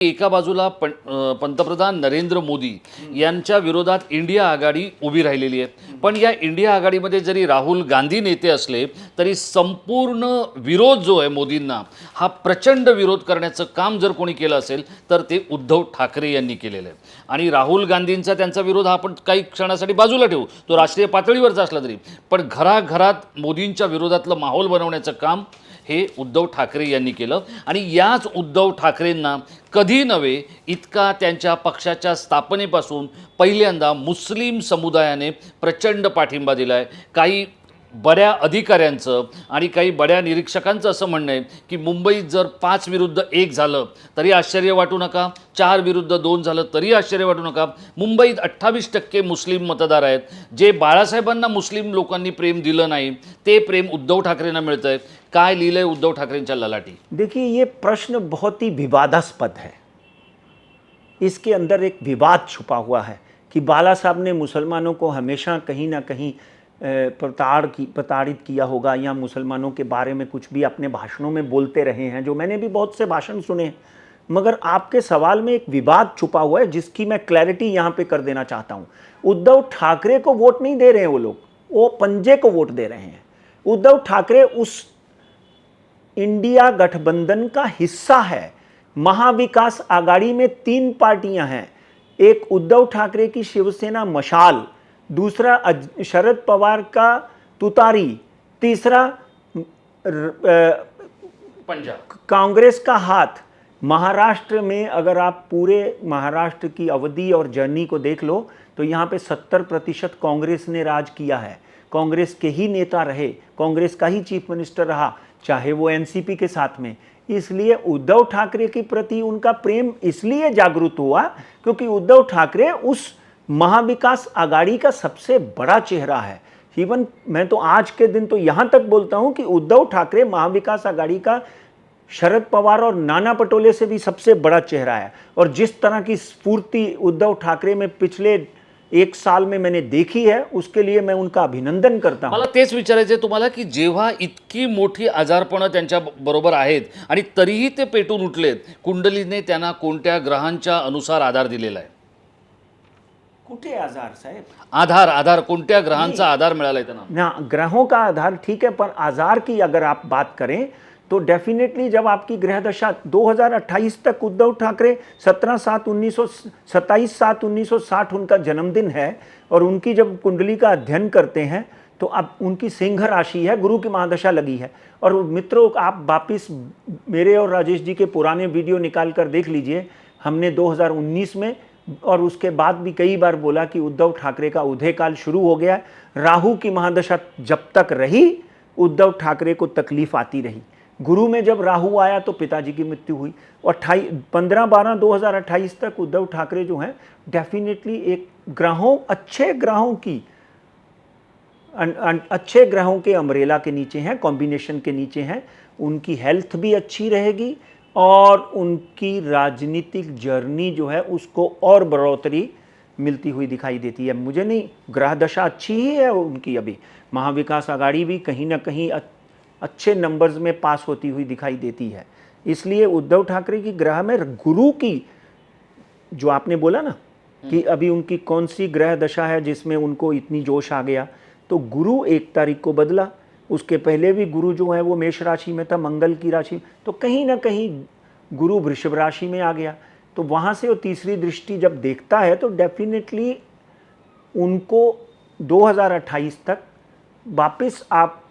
एका बाजूला पंतप्रधान नरेंद्र मोदी यांच्या विरोधात इंडिया आघाडी उभी राहिलेली आहे, पण या इंडिया आघाडीमध्ये जरी राहुल गांधी नेते असले तरी संपूर्ण विरोध जो आहे मोदींना, हा प्रचंड विरोध करण्याचं काम जर कोणी केलं असेल तर ते उद्धव ठाकरे यांनी केलेलं आहे। आणि राहुल गांधींचा त्यांचा विरोध हा आपण काही क्षणासाठी बाजूला ठेवू, तो राष्ट्रीय पातळीवरचा असला तरी पण घराघरात मोदींच्या विरोधातलं माहोल बनवण्याचं काम हे उद्धव ठाकरे यांनी केलं। आणि याच उद्धव ठाकरेंना कधी नव्हे इतका त्यांच्या पक्षाच्या स्थापनेपासून पहिल्यांदा मुस्लिम समुदायाने प्रचंड पाठिंबा दिलाय। काही बड्या अधिकाऱ्यांचं आणि काही बड्या निरीक्षकांचं असं म्हणणं आहे की मुंबईत जर 5 विरुद्ध 1 झालं तरी आश्चर्य वाटू नका, 4 विरुद्ध 2 झालं तरी आश्चर्य वाटू नका। मुंबईत 28% मुस्लिम मतदार आहेत। जे बाळासाहेबांना मुस्लिम लोकांनी प्रेम दिलं नाही ते प्रेम उद्धव ठाकरेंना मिळतंय। काय लिहिलंय उद्धव ठाकरेंच्या ललाटी? देखिए, ये प्रश्न बहुत ही विवादास्पद है। इसके अंदर एक विवाद छुपा हुआ है कि बाला साहब ने मुसलमानों को हमेशा कहीं ना कहीं प्रताड़ित किया होगा, या मुसलमानों के बारे में कुछ भी अपने भाषणों में बोलते रहे हैं, जो मैंने भी बहुत से भाषण सुने हैं। मगर आपके सवाल में एक विवाद छुपा हुआ है जिसकी मैं क्लैरिटी यहाँ पे कर देना चाहता हूँ। उद्धव ठाकरे को वोट नहीं दे रहे हैं वो लोग, वो पंजे को वोट दे रहे हैं। उद्धव ठाकरे उस इंडिया गठबंधन का हिस्सा है। महाविकास आघाड़ी में 3 पार्टियां हैं, एक उद्धव ठाकरे की शिवसेना मशाल, दूसरा शरद पवार का तुतारी, तीसरा पंजाब कांग्रेस का हाथ। महाराष्ट्र में अगर आप पूरे महाराष्ट्र की अवधि और जर्नी को देख लो तो यहाँ पे 70% कांग्रेस ने राज किया है। कांग्रेस के ही नेता रहे, कांग्रेस का ही चीफ मिनिस्टर रहा, चाहे वो एनसीपी के साथ में। इसलिए उद्धव ठाकरे के प्रति उनका प्रेम इसलिए जागृत हुआ क्योंकि उद्धव ठाकरे उस महाविकास आघाड़ी का सबसे बड़ा चेहरा है। इवन मैं तो आज के दिन तो यहाँ तक बोलता हूँ कि उद्धव ठाकरे महाविकास आघाड़ी का शरद पवार और नाना पटोले से भी सबसे बड़ा चेहरा है। और जिस तरह की स्फूर्ति उद्धव ठाकरे में पिछले 1 साल में मैंने देखी है, उसके लिए मैं उनका अभिनंदन करता हूं। मला तेच विचारायचे तुम्हाला की जेव्हा इतकी मोठी आजारपणं त्यांच्या बरोबर आहेत आणि तरीही ते पेटून उठलेत, कुंडलीने त्यांना कोणत्या ग्रहांच्या अनुसार आधार दिलेला आहे? कुठे आधार साहेब? आधार कोणत्या ग्रहांचा आधार मिळालाय त्यांना? ना, ग्रहों का आधार ठीक है, पर आधार की अगर आप बात करें तो डेफिनेटली जब आपकी ग्रह दशा 2028 तक, उद्धव ठाकरे 27/7/1960 उनका जन्मदिन है, और उनकी जब कुंडली का अध्ययन करते हैं तो अब उनकी सिंह राशि है, गुरु की महादशा लगी है। और मित्रों, आप वापिस मेरे और राजेश जी के पुराने वीडियो निकाल कर देख लीजिए। हमने 2019 में और उसके बाद भी कई बार बोला कि उद्धव ठाकरे का उदय काल शुरू हो गया है। राहु की महादशा जब तक रही उद्धव ठाकरे को तकलीफ आती रही। गुरु में जब राहु आया तो पिताजी की मृत्यु हुई, और 15/12/2028 तक उद्धव ठाकरे जो हैं डेफिनेटली एक अच्छे ग्रहों के अम्ब्रेला के नीचे हैं, कॉम्बिनेशन के नीचे हैं। उनकी हेल्थ भी अच्छी रहेगी और उनकी राजनीतिक जर्नी जो है उसको और बढ़ोतरी मिलती हुई दिखाई देती है। मुझे नहीं, ग्रह दशा अच्छी ही है उनकी। अभी महाविकास आघाड़ी भी कहीं ना कहीं अच्छे नंबर्स में पास होती हुई दिखाई देती है। इसलिए उद्धव ठाकरे की ग्रह में गुरु की, जो आपने बोला ना कि अभी उनकी कौन सी ग्रह दशा है जिसमें उनको इतनी जोश आ गया, तो गुरु 1 तारीख को बदला। उसके पहले भी गुरु जो है वो मेष राशि में था, मंगल की राशि, तो कहीं ना कहीं गुरु वृषभ राशि में आ गया। तो वहाँ से वो तीसरी दृष्टि जब देखता है तो डेफिनेटली उनको 2028 तक वापस आप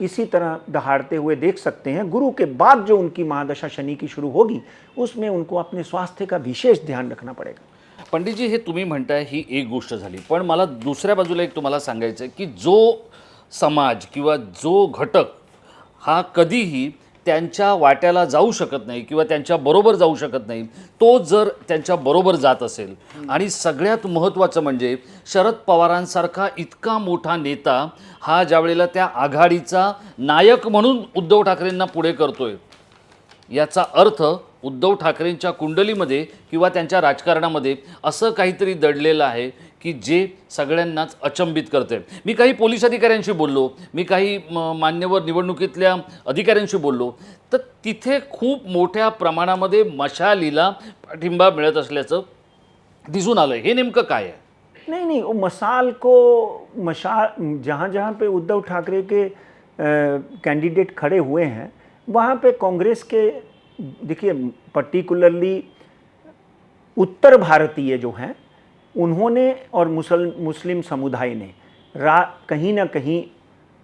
इसी तरह दहाड़ते हुए देख सकते हैं। गुरु के बाद जो उनकी महादशा शनि की शुरू होगी उसमें उनको अपने स्वास्थ्य का विशेष ध्यान रखना पड़ेगा। पंडितजी, हे तुम्ही म्हणताय ही एक गोष्ट झाली, पण मला दुसऱ्या बाजूला एक तुम्हाला सांगायचं आहे की जो समाज किंवा जो घटक हा कधीही त्यांच्या वाट्याला जाऊ शकत नाही किंवा त्यांच्या बरोबर जाऊ शकत नाही, तो जर त्यांच्या बरोबर जात असेल, आणि सगळ्यात महत्त्वाचं म्हणजे शरद पवारांसारखा इतका मोठा नेता हा ज्यावेळेला त्या आघाडीचा नायक म्हणून उद्धव ठाकरेंना पुढे करतोय, याचा अर्थ उद्धव ठाकरेंच्या कुंडलीमध्ये किंवा त्यांच्या राजकारणामध्ये असं काहीतरी दडलेलं आहे की जे सगळ्यांनाच अचंबित करते. मी काही पोलीस अधिकाऱ्यांशी बोललो, मी काही मान्यवर निवडणुकीतल्या अधिकाऱ्यांशी बोललो, तर तिथे खूप मोठ्या प्रमाणामध्ये मशालीला पाठिंबा मिळत असल्याचं दिसून आलं. हे नेमकं काय आहे? नहीं नहीं, वो मशाल को मशाल जहाँ जहाँ पे उद्धव ठाकरे के कैंडिडेट खड़े हुए हैं वहाँ पे कांग्रेस के, देखिए पर्टिकुलरली उत्तर भारतीय जो हैं उन्होंने और मुस्लिम समुदाय ने कहीं ना कहीं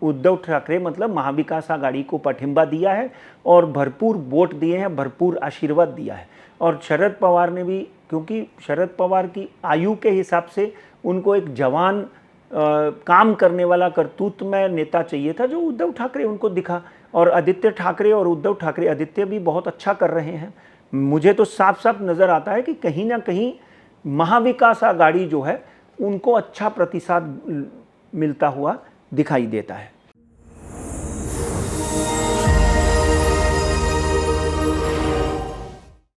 उद्धव ठाकरे मतलब महाविकास आघाड़ी को पाठिंबा दिया है और भरपूर वोट दिए हैं, भरपूर आशीर्वाद दिया है. और शरद पवार ने भी, क्योंकि शरद पवार की आयु के हिसाब से उनको एक जवान काम करने वाला कर्तृत्वमय नेता चाहिए था, जो उद्धव ठाकरे उनको दिखा. और आदित्य ठाकरे और उद्धव ठाकरे, आदित्य भी बहुत अच्छा कर रहे हैं. मुझे तो साफ साफ नज़र आता है कि कहीं ना कहीं महाविकास आघाड़ी जो है उनको अच्छा प्रतिसाद मिलता हुआ दिखाई देता है.